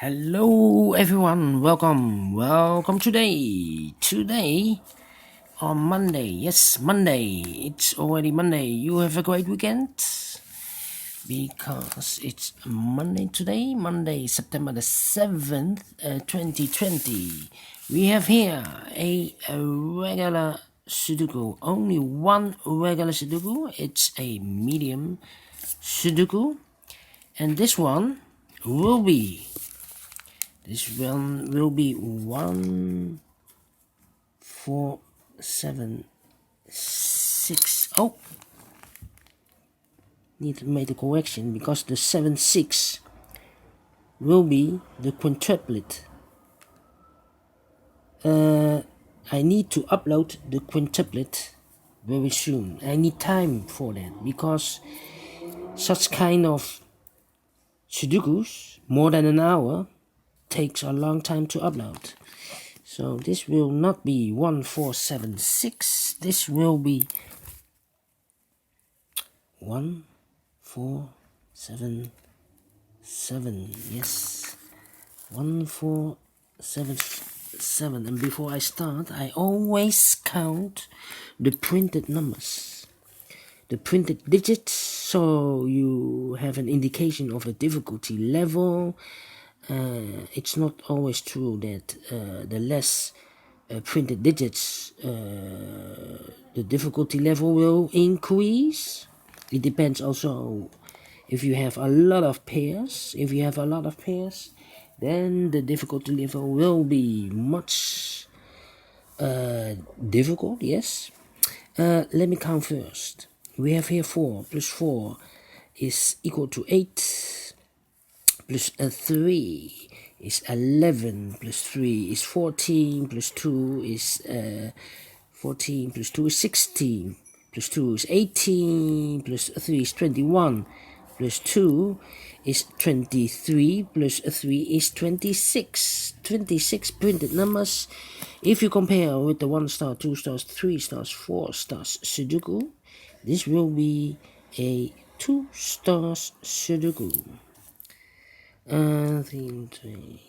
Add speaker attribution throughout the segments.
Speaker 1: Hello everyone, welcome today on Monday. Yes, Monday, it's already Monday. You have a great weekend because it's Monday today, Monday September the 7th 2020. We have here a regular Sudoku, only one regular Sudoku. It's a medium Sudoku, and this one will be 1476. Oh, need to make a correction because the 76 will be the quintuplet. I need to upload the quintuplet very soon. I need time for that because such kind of Sudokus, more than an hour, takes a long time to upload. So this will not be 1476. This will be 1477. Yes, 1477. And before I start, I always count the printed numbers, the printed digits, so you have an indication of a difficulty level. It's not always true that the less printed digits, the difficulty level will increase. It depends also if you have a lot of pairs. If you have a lot of pairs, then the difficulty level will be much difficult. Yes. Let me count first. We have here 4 plus 4 is equal to 8. Plus 3 is 11, plus 3 is 14, plus 2 is 14, plus 2 is 16, plus 2 is 18, plus 3 is 21, plus 2 is 23, plus 3 is 26. 26 printed numbers. If you compare with the 1 star, 2 stars, 3 stars, 4 stars Sudoku, this will be a 2 stars Sudoku. 3, 3,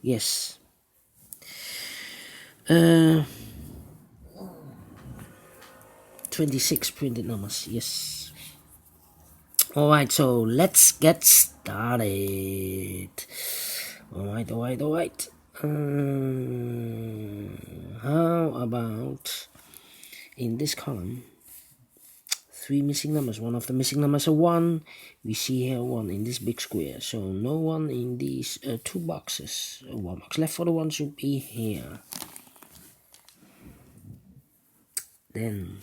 Speaker 1: yes. 26 printed numbers. Yes. Alright, so let's get started. Alright. How about in this column 3 missing numbers? One of the missing numbers are 1. We see here 1 in this big square, so no 1 in these 2 boxes. 1 box left for the 1 should be here. Then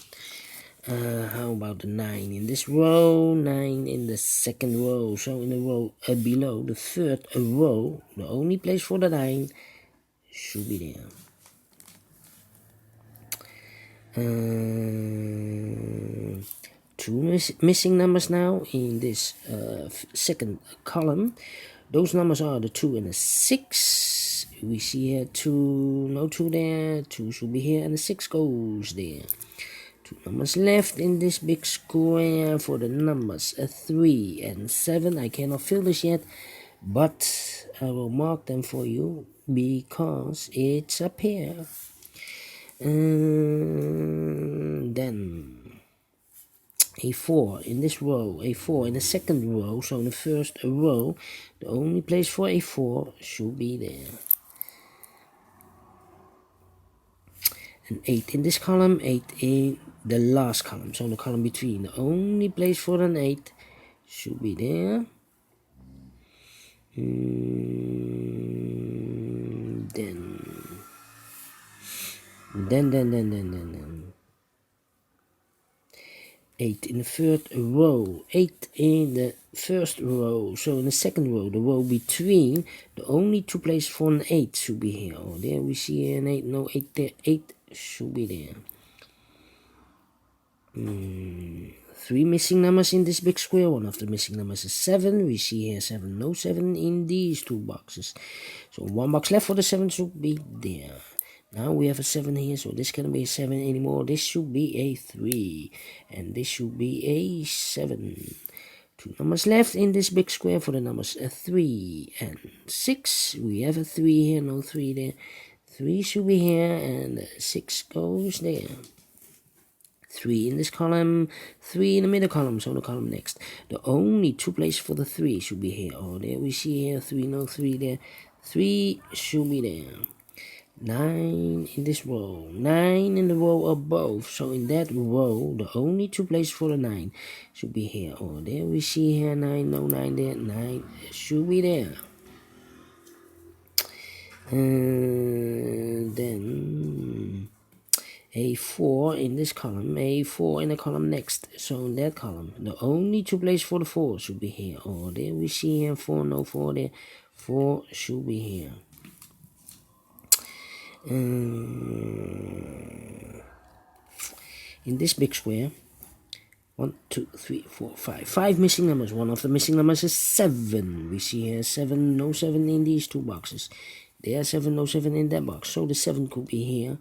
Speaker 1: how about the 9 in this row, 9 in the second row? So in the row below, the third row, the only place for the 9 should be there. 2 missing numbers now in this second column. Those numbers are the 2 and the 6. We see here 2, no 2 there, 2 should be here, and the 6 goes there. 2 numbers left in this big square for the numbers 3 and 7. I cannot fill this yet, but I will mark them for you because it's a pair. And then a 4 in this row, a 4 in the second row. So in the first row, the only place for a 4 should be there. And 8 in this column, 8 in the last column, so in the column between, the only place for an 8 should be there. Then 8 in the third row, 8 in the first row, so in the second row, the row between, the only 2 places for an 8 should be here. Oh, there we see an 8, no 8 there, 8 should be there. 3 missing numbers in this big square. One of the missing numbers is 7. We see here 7, no 7 in these 2 boxes. So 1 box left for the 7 should be there. Now we have a 7 here, so this cannot be a 7 anymore. This should be a 3, and this should be a 7. 2 numbers left in this big square for the numbers 3 and 6. We have a 3 here, no 3 there. 3 should be here, and 6 goes there. 3 in this column, 3 in the middle column, so the column next. The only 2 places for the 3 should be here. Oh, there we see here, 3, no 3 there. 3 should be there. 9 in this row, 9 in the row above. So in that row, the only 2 places for the 9 should be here. Oh, there we see here, 9, no 9 there. 9 should be there. And then a4 in this column, a4 in the column next. So in that column, the only 2 places for the 4 should be here. Oh, there we see here, 4, no 4 there. 4 should be here. In this big square, 1, 2, 3, 4, 5. 5 missing numbers. One of the missing numbers is 7. We see here 7, no 7 in these 2 boxes. There are 7, no 7 in that box. So the 7 could be here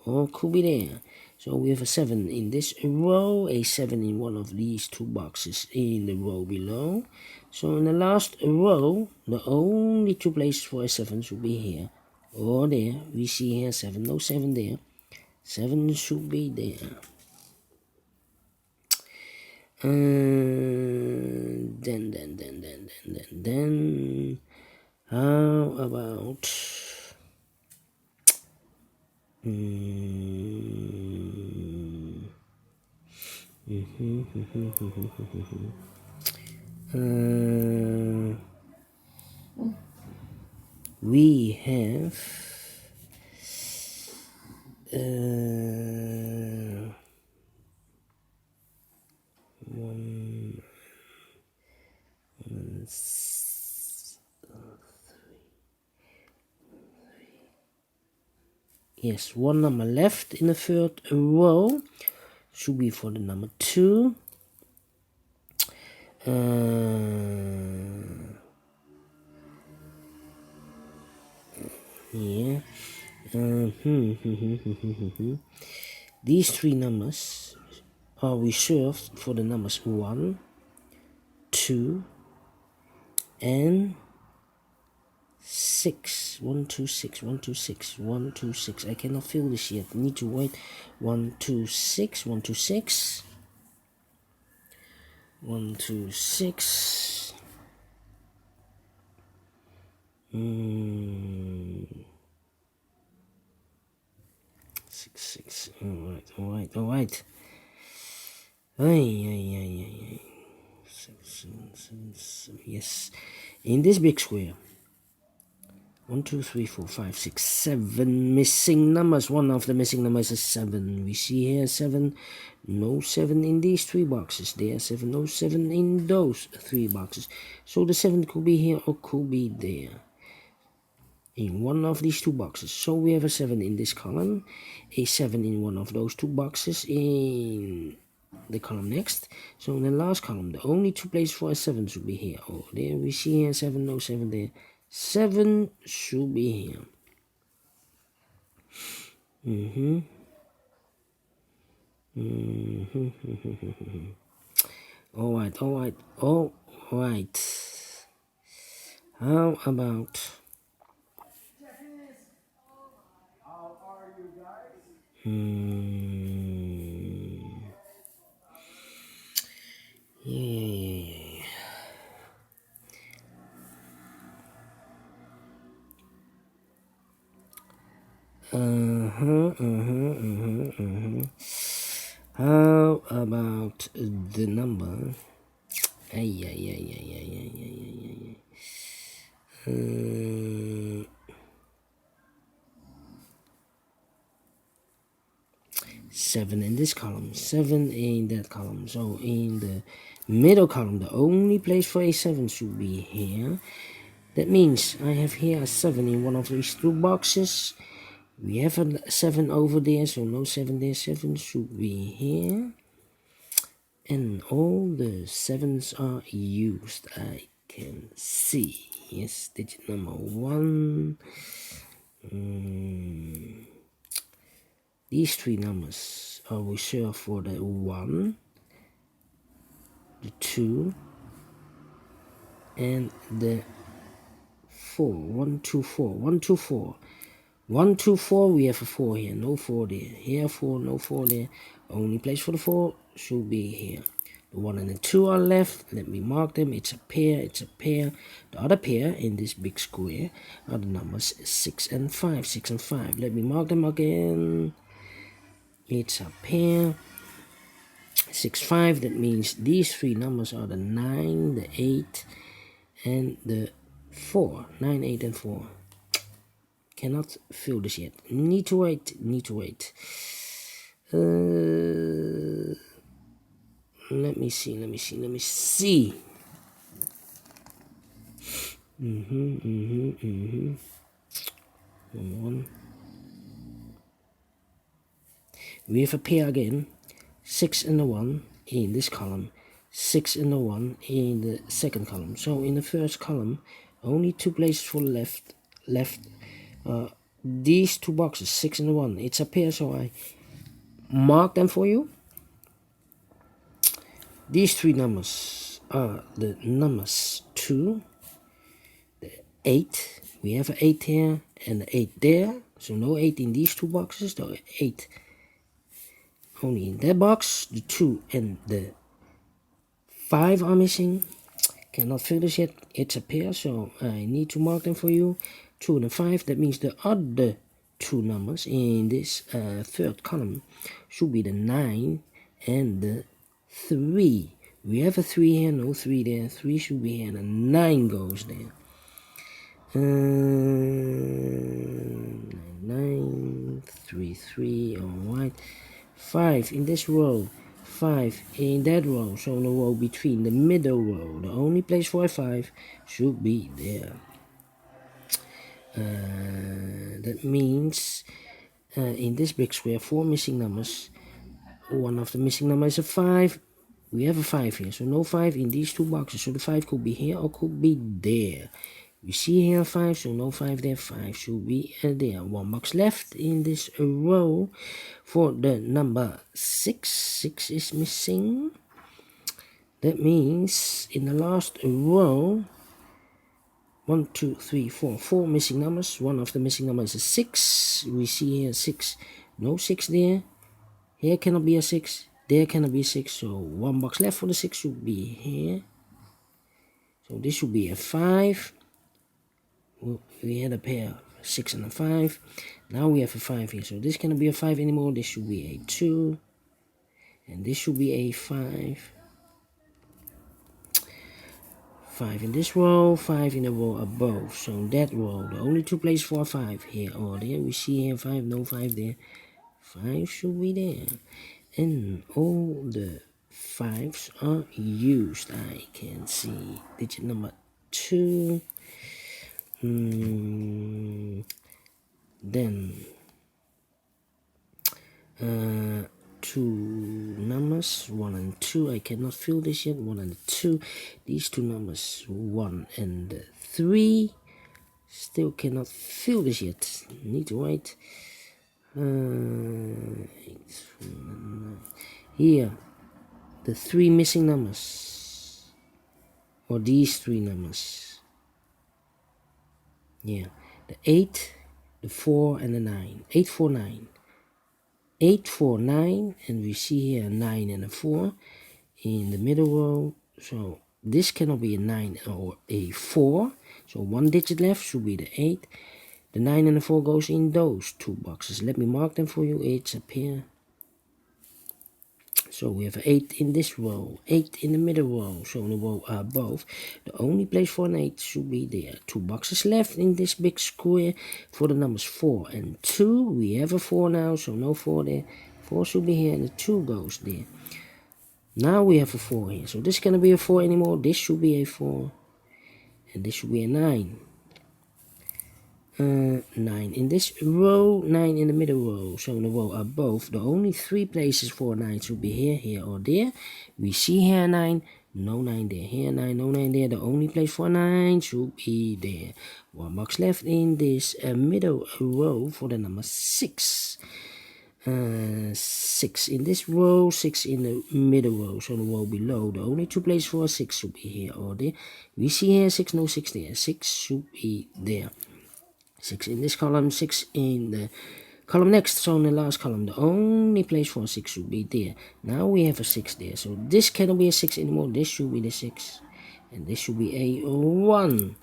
Speaker 1: or could be there. So we have a 7 in this row, a 7 in one of these 2 boxes in the row below. So in the last row, the only 2 places for a 7 should be here or there. We see here 7, no 7 there. 7 should be there. Then, how about we have yes, 1 number left in the 3rd row. Should be for the number 2. Yeah. These 3 numbers are reserved for the numbers 1, 2, and 6. 1, 2, 6, 1, 2, 6, 1, 2, 6. I cannot fill this yet. I need to wait. 1, 2, 6, 1, 2, 6. 1, 2, 6. 6, 6. All right. Ay. 7, 7, 7. Yes. In this big square. 1, 2, 3, 4, 5, 6, 7 missing numbers. One of the missing numbers is 7. We see here 7, no 7 in these 3 boxes. There 7, no 7 in those 3 boxes. So the 7 could be here or could be there. In one of these 2 boxes. So we have a 7 in this column, a 7 in one of those 2 boxes in the column next. So in the last column, the only 2 places for a 7 should be here. Oh, there we see here 7, no 7 there. 7 should be here. All right. How about yeah. How about the number? 7 in this column, 7 in that column. So in the middle column, the only place for a 7 should be here. That means I have here a 7 in one of these 2 boxes. We have a 7 over there, so no 7 there. 7 should be here. And all the 7s are used, I can see. Yes, digit number 1. These 3 numbers are reserved for the 1, the 2, and the 4. 1, 2, 4. 1, 2, 4. 1, 2, 4, we have a 4 here, no 4 there. Here 4, no 4 there. Only place for the 4 should be here. The 1 and the 2 are left. Let me mark them. It's a pair, it's a pair. The other pair in this big square are the numbers 6 and 5. 6 and 5. Let me mark them again. It's a pair. 6, 5. That means these 3 numbers are the 9, the 8, and the 4. 9, 8, and 4. Cannot fill this yet. Need to wait. Need to wait. Let me see. Let me see. Let me see. One. We have a pair again. 6 and the 1 in this column. 6 and the 1 in the second column. So in the first column, only 2 places for the left. These 2 boxes, 6 and the 1. It's a pair, so I mark them for you. These 3 numbers are the numbers 2, the 8. We have an 8 here and an 8 there. So no 8 in these 2 boxes. The 8 only in that box. The 2 and the 5 are missing. Cannot fill this yet. It's a pair, so I need to mark them for you. 2 and 5. That means the other 2 numbers in this third column should be the 9 and the 3. We have a 3 here, no 3 there. 3 should be here, and a 9 goes there. 9, 3, 3, alright. 5 in this row, 5 in that row. So in the row between the middle row, the only place for a 5 should be there. That means in this big square, 4 missing numbers. One of the missing numbers is a 5. We have a 5 here, so no 5 in these 2 boxes. So the 5 could be here or could be there. We see here 5, so no 5 there. 5 should be there. 1 box left in this row for the number 6. 6 is missing. That means in the last row, 1, 2, 3, 4. 4 missing numbers. One of the missing numbers is 6. We see here 6. No 6 there. Here cannot be a 6. There cannot be a 6. So 1 box left for the 6 should be here. So this should be a 5. We had a pair 6 and a 5. Now we have a 5 here. So this cannot be a 5 anymore. This should be a 2. And this should be a 5. 5 in this row, 5 in the row above. So in that row, the only 2 places for a 5 here or there. We see here 5, no 5 there. 5 should be there. And all the 5s are used. I can see digit number 2. Then 2 numbers, 1 and 2. I cannot fill this yet. 1 and 2. These 2 numbers, 1 and 3. Still cannot fill this yet. Need to wait. Here, the 3 missing numbers, or these 3 numbers. Yeah, the 8, the 4, and the 9. 8, 4, 9. 8, 4, 9, and we see here a 9 and a 4 in the middle row. So this cannot be a 9 or a 4. So 1 digit left should be the 8. The 9 and the 4 goes in those 2 boxes. Let me mark them for you. 8's up here. So we have 8 in this row, 8 in the middle row, so in the row above. The only place for an 8 should be there. 2 boxes left in this big square for the numbers 4 and 2. We have a 4 now, so no 4 there. 4 should be here and the 2 goes there. Now we have a 4 here, so this cannot be a 4 anymore. This should be a 4, and this should be a 9. 9 in this row, 9 in the middle row, so in the row above, the only 3 places for 9 should be here, here, or there. We see here 9, no 9 there, here 9, no 9 there. The only place for 9 should be there. 1 box left in this middle row for the number 6. 6 in this row, 6 in the middle row, so the row below. The only two places for 6 should be here or there. We see here 6, no 6 there. 6 should be there. 6 in this column, 6 in the column next, so in the last column. The only place for 6 should be there. Now we have a 6 there, so this cannot be a 6 anymore. This should be the 6, and this should be a 1.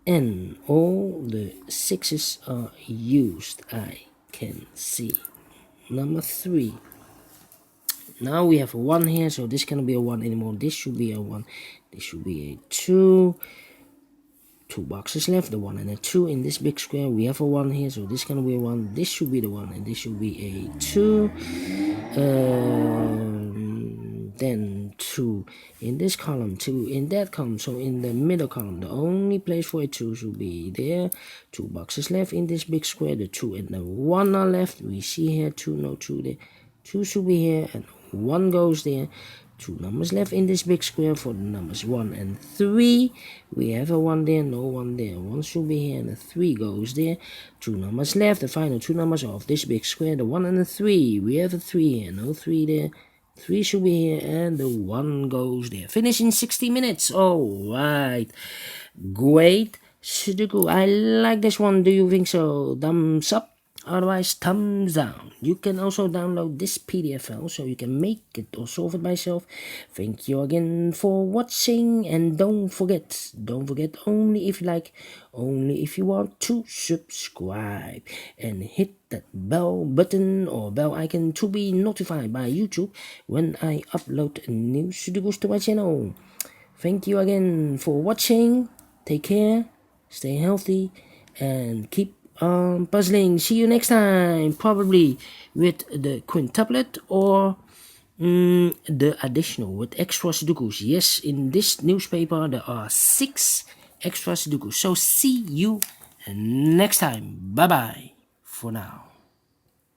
Speaker 1: And all the 6's are used, I can see. Number 3. Now we have a 1 here, so this cannot be a 1 anymore. This should be a 1. This should be a 2. 2 boxes left, the 1 and a 2 in this big square. We have a 1 here, so this cannot be a 1. This should be the 1, and this should be a 2. Then 2 in this column, 2 in that column, so in the middle column, the only place for a 2 should be there. 2 boxes left in this big square, the 2 and the 1 are left. We see here 2, no 2 there. 2 should be here, and 1 goes there. 2 numbers left in this big square for the numbers 1 and 3. We have a 1 there, no 1 there. 1 should be here, and a 3 goes there. 2 numbers left, the final 2 numbers of this big square, the 1 and the 3. We have a 3 here, no 3 there. 3 should be here, and the 1 goes there. Finish in 60 minutes. Alright. Great Sudoku. I like this one. Do you think so? Thumbs up. Otherwise, thumbs down. You can also download this PDF file so you can make it or solve it by yourself. Thank you again for watching, and don't forget, only if you like, only if you want to subscribe, and hit that bell button or bell icon to be notified by YouTube when I upload new Sudokus to my channel. Thank you again for watching. Take care, stay healthy, and keep puzzling. See you next time, probably with the quintuplet or the additional with extra Sudokus. Yes, in this newspaper there are 6 extra Sudokus. So see you next time. Bye bye for now.